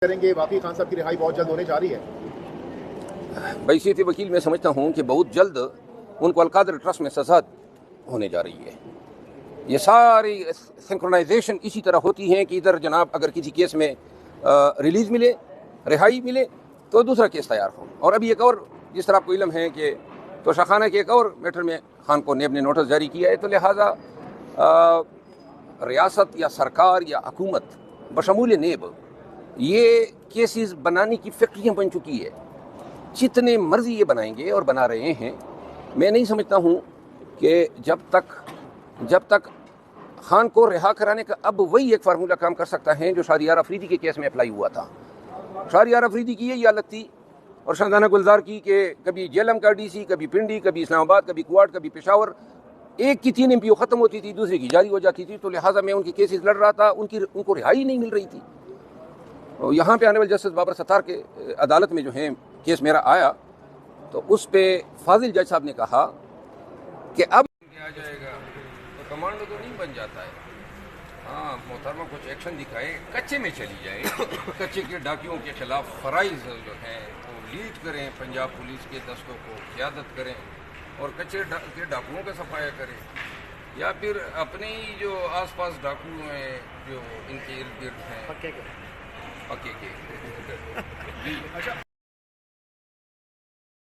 کریں گے واقعی خان صاحب کی رہائی بہت جلد ہونے جا رہی ہے؟ بحیثیت وکیل میں سمجھتا ہوں کہ بہت جلد ان کو القادر ٹرسٹ میں سزا ہونے جا رہی ہے. یہ ساری سنکرونائزیشن اسی طرح ہوتی ہیں کہ ادھر جناب اگر کسی کیس میں ریلیز ملے، رہائی ملے تو دوسرا کیس تیار ہو. اور ابھی ایک اور جس طرح آپ کو علم ہے کہ توشہ خانہ کے ایک اور میٹر میں خان کو نیب نے نوٹس جاری کیا ہے، تو لہٰذا ریاست یا سرکار یا حکومت بشمول نیب یہ کیسز بنانے کی فیکٹریاں بن چکی ہے. جتنے مرضی یہ بنائیں گے اور بنا رہے ہیں. میں نہیں سمجھتا ہوں کہ جب تک خان کو رہا کرانے کا اب وہی ایک فارمولہ کام کر سکتا ہے جو شہریار افریدی کے کیس میں اپلائی ہوا تھا. شہریار افریدی کی یہی حالت تھی اور شاہزانہ گلزار کی کہ کبھی جیلم کا ڈی سی، کبھی پنڈی، کبھی اسلام آباد، کبھی کوارٹ، کبھی پشاور. ایک کی 3 MPO ختم ہوتی تھی، دوسرے کی جاری ہو جاتی تھی. تو لہٰذا میں ان کی کیسز لڑ رہا تھا، ان کو رہائی نہیں مل رہی تھی. یہاں پہ آنے والے جسٹس بابر ستار کے عدالت میں جو ہے کیس میرا آیا تو اس پہ فاضل جج صاحب نے کہا کہ اب آ جائے گا تو کمانڈو تو نہیں بن جاتا ہے. ہاں محترمہ کچھ ایکشن دکھائے، کچے میں چلی جائے، کچے کے ڈاکیوں کے خلاف فرائض جو ہیں وہ لیڈ کریں، پنجاب پولیس کے دستوں کو قیادت کریں اور کچے کے ڈاکوؤں کا صفایا کریں، یا پھر اپنے ہی جو آس پاس ڈاکو ہیں جو ان کے ارد گرد ہیں پکے کے